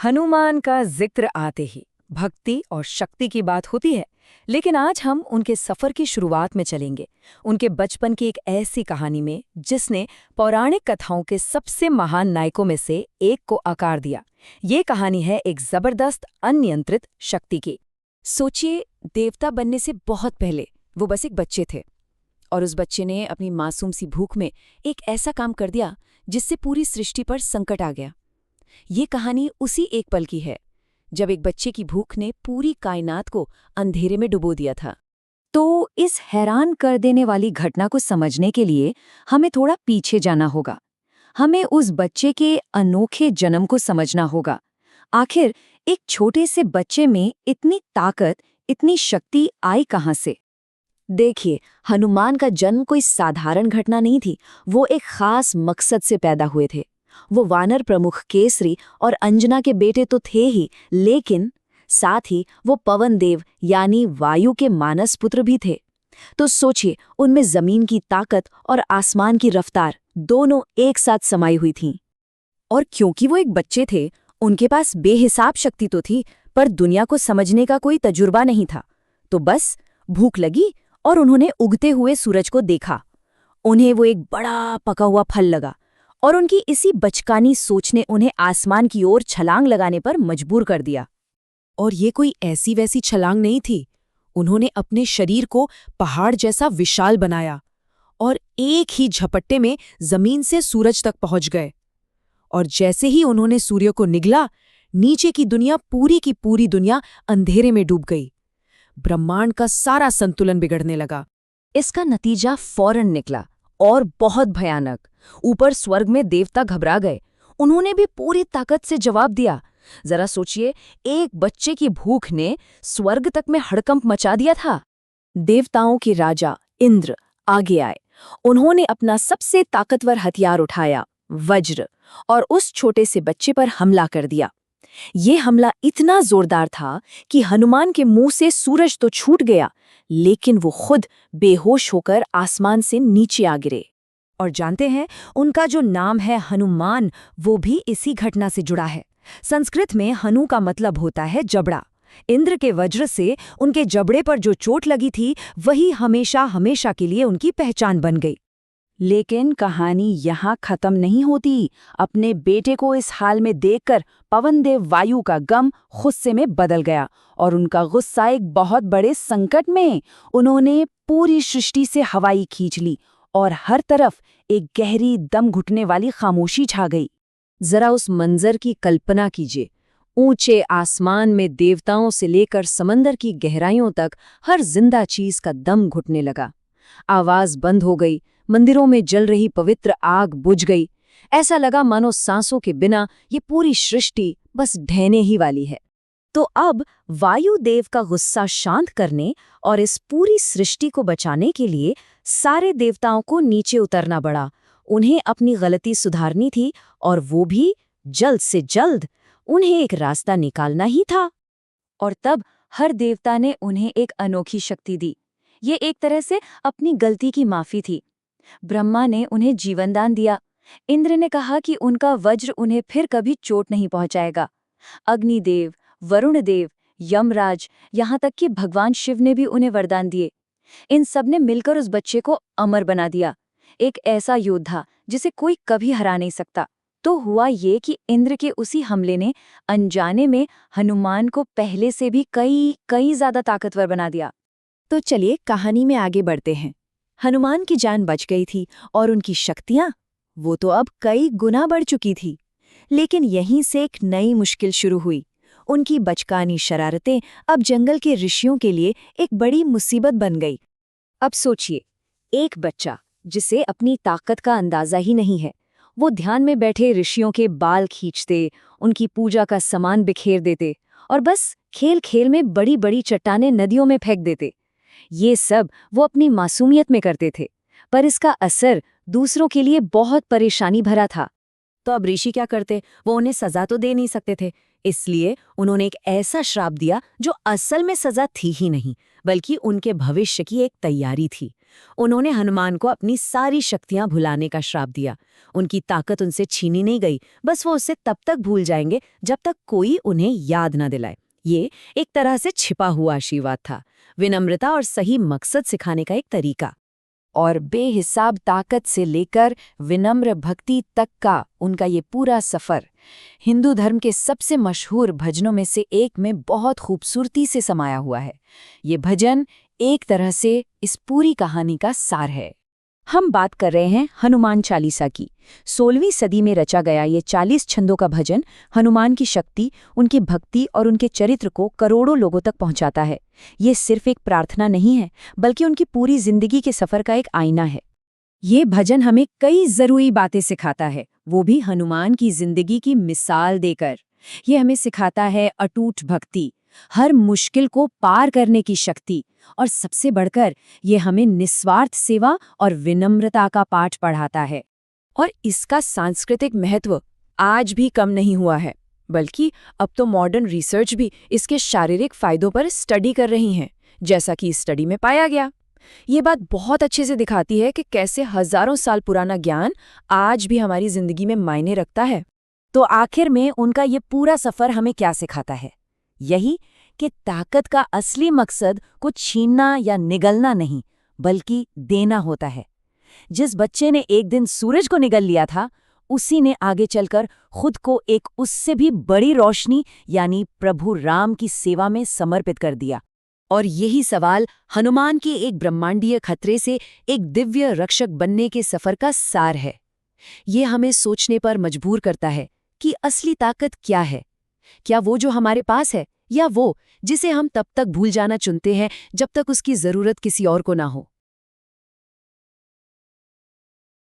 हनुमान का जिक्र आते ही भक्ति और शक्ति की बात होती है, लेकिन आज हम उनके सफर की शुरुआत में चलेंगे, उनके बचपन की एक ऐसी कहानी में जिसने पौराणिक कथाओं के सबसे महान नायकों में से एक को आकार दिया। ये कहानी है एक जबरदस्त अनियंत्रित शक्ति की। सोचिए, देवता बनने से बहुत पहले वो बस एक बच्चे थे और उस बच्चे ने अपनी मासूम सी भूख में एक ऐसा काम कर दिया जिससे पूरी सृष्टि पर संकट आ गया। ये कहानी उसी एक पल की है जब एक बच्चे की भूख ने पूरी कायनात को अंधेरे में डुबो दिया था। तो इस हैरान कर देने वाली घटना को समझने के लिए हमें थोड़ा पीछे जाना होगा। हमें उस बच्चे के अनोखे जन्म को समझना होगा। आखिर एक छोटे से बच्चे में इतनी ताकत, इतनी शक्ति आई कहाँ से? देखिए, हनुमान का जन्म कोई साधारण घटना नहीं थी। वो एक खास मकसद से पैदा हुए थे। वो वानर प्रमुख केसरी और अंजना के बेटे तो थे ही, लेकिन साथ ही वो पवन देव यानी वायु के मानस पुत्र भी थे। तो सोचिए, उनमें जमीन की ताकत और आसमान की रफ्तार दोनों एक साथ समाई हुई थीं। और क्योंकि वो एक बच्चे थे, उनके पास बेहिसाब शक्ति तो थी, पर दुनिया को समझने का कोई तजुर्बा नहीं था। तो बस भूख लगी और उन्होंने उगते हुए सूरज को देखा। उन्हें वो एक बड़ा पका हुआ फल लगा और उनकी इसी बचकानी सोच ने उन्हें आसमान की ओर छलांग लगाने पर मजबूर कर दिया। और ये कोई ऐसी वैसी छलांग नहीं थी। उन्होंने अपने शरीर को पहाड़ जैसा विशाल बनाया और एक ही झपट्टे में जमीन से सूरज तक पहुंच गए। और जैसे ही उन्होंने सूर्य को निगला, नीचे की दुनिया, पूरी की पूरी दुनिया अंधेरे में डूब गई। ब्रह्मांड का सारा संतुलन बिगड़ने लगा। इसका नतीजा फौरन निकला और बहुत भयानक। ऊपर स्वर्ग में देवता घबरा गए। उन्होंने भी पूरी ताकत से जवाब दिया। जरा सोचिए, एक बच्चे की भूख ने स्वर्ग तक में हड़कंप मचा दिया था। देवताओं के राजा इंद्र आगे आए। उन्होंने अपना सबसे ताकतवर हथियार उठाया, वज्र, और उस छोटे से बच्चे पर हमला कर दिया। ये हमला इतना जोरदार था कि हनुमान के मुंह से सूरज तो छूट गया, लेकिन वो खुद बेहोश होकर आसमान से नीचे आ गिरे। और जानते हैं, उनका जो नाम है हनुमान, वो भी इसी घटना से जुड़ा है। संस्कृत में हनु का मतलब होता है जबड़ा। इंद्र के वज्र से उनके जबड़े पर जो चोट लगी थी, वही हमेशा हमेशा के लिए उनकी पहचान बन गई। लेकिन कहानी यहाँ खत्म नहीं होती। अपने बेटे को इस हाल में देखकर पवनदेव वायु का गम गुस्से में बदल गया और उनका गुस्सा एक बहुत बड़े संकट में। उन्होंने पूरी सृष्टि से हवाई खींच ली और हर तरफ एक गहरी दम घुटने वाली खामोशी छा गई। जरा उस मंजर की कल्पना कीजिए। ऊंचे आसमान में देवताओं से लेकर समंदर की गहराइयों तक हर जिंदा चीज का दम घुटने लगा। आवाज बंद हो गई। मंदिरों में जल रही पवित्र आग बुझ गई। ऐसा लगा मानो सांसों के बिना ये पूरी सृष्टि बस ढहने ही वाली है। तो अब वायुदेव का गुस्सा शांत करने और इस पूरी सृष्टि को बचाने के लिए सारे देवताओं को नीचे उतरना पड़ा। उन्हें अपनी गलती सुधारनी थी और वो भी जल्द से जल्द। उन्हें एक रास्ता निकालना ही था। और तब हर देवता ने उन्हें एक अनोखी शक्ति दी। ये एक तरह से अपनी गलती की माफी थी। ब्रह्मा ने उन्हें जीवनदान दिया। इंद्र ने कहा कि उनका वज्र उन्हें फिर कभी चोट नहीं पहुंचाएगा। अग्निदेव, वरुण देव, यमराज, यहाँ तक कि भगवान शिव ने भी उन्हें वरदान दिए। इन सब ने मिलकर उस बच्चे को अमर बना दिया, एक ऐसा योद्धा जिसे कोई कभी हरा नहीं सकता। तो हुआ ये कि इंद्र के उसी हमले ने अनजाने में हनुमान को पहले से भी कई ज्यादा ताकतवर बना दिया। तो चलिए कहानी में आगे बढ़ते हैं। हनुमान की जान बच गई थी और उनकी शक्तियां, वो तो अब कई गुना बढ़ चुकी थी। लेकिन यहीं से एक नई मुश्किल शुरू हुई। उनकी बचकानी शरारतें अब जंगल के ऋषियों के लिए एक बड़ी मुसीबत बन गई। अब सोचिए, एक बच्चा जिसे अपनी ताकत का अंदाजा ही नहीं है, वो ध्यान में बैठे ऋषियों के बाल खींचते, उनकी पूजा का सामान बिखेर देते और बस खेल खेल में बड़ी बड़ी चट्टानें नदियों में फेंक देते। ये सब वो अपनी मासूमियत में करते थे, पर इसका असर दूसरों के लिए बहुत परेशानी भरा था। तो अब ऋषि क्या करते? वो उन्हें सजा तो दे नहीं सकते थे, इसलिए उन्होंने एक ऐसा श्राप दिया जो असल में सजा थी ही नहीं, बल्कि उनके भविष्य की एक तैयारी थी। उन्होंने हनुमान को अपनी सारी शक्तियां भुलाने का श्राप दिया। उनकी ताकत उनसे छीनी नहीं गई, बस वो उससे तब तक भूल जाएंगे जब तक कोई उन्हें याद न दिलाए। ये एक तरह से छिपा हुआ आशीर्वाद था, विनम्रता और सही मकसद सिखाने का एक तरीका। और बेहिसाब ताकत से लेकर विनम्र भक्ति तक का उनका ये पूरा सफर हिंदू धर्म के सबसे मशहूर भजनों में से एक में बहुत खूबसूरती से समाया हुआ है। ये भजन एक तरह से इस पूरी कहानी का सार है। हम बात कर रहे हैं हनुमान चालीसा की। 16वीं सदी में रचा गया ये 40 छंदों का भजन हनुमान की शक्ति, उनकी भक्ति और उनके चरित्र को करोड़ों लोगों तक पहुंचाता है। ये सिर्फ एक प्रार्थना नहीं है, बल्कि उनकी पूरी जिंदगी के सफर का एक आईना है। ये भजन हमें कई जरूरी बातें सिखाता है, वो भी हनुमान की जिंदगी की मिसाल देकर। ये हमें सिखाता है अटूट भक्ति, हर मुश्किल को पार करने की शक्ति, और सबसे बढ़कर ये हमें निस्वार्थ सेवा और विनम्रता का पाठ पढ़ाता है। और इसका सांस्कृतिक महत्व आज भी कम नहीं हुआ है, बल्कि अब तो मॉडर्न रिसर्च भी इसके शारीरिक फायदों पर स्टडी कर रही हैं, जैसा कि इस स्टडी में पाया गया। ये बात बहुत अच्छे से दिखाती है कि कैसे हजारों साल पुराना ज्ञान आज भी हमारी जिंदगी में मायने रखता है। तो आखिर में उनका ये पूरा सफर हमें क्या सिखाता है? यही कि ताकत का असली मकसद कुछ छीनना या निगलना नहीं, बल्कि देना होता है। जिस बच्चे ने एक दिन सूरज को निगल लिया था, उसी ने आगे चलकर खुद को एक उससे भी बड़ी रोशनी यानी प्रभु राम की सेवा में समर्पित कर दिया। और यही सवाल हनुमान के एक ब्रह्मांडीय खतरे से एक दिव्य रक्षक बनने के सफर का सार है। ये हमें सोचने पर मजबूर करता है कि असली ताकत क्या है? क्या वो जो हमारे पास है, या वो जिसे हम तब तक भूल जाना चुनते हैं जब तक उसकी जरूरत किसी और को ना हो?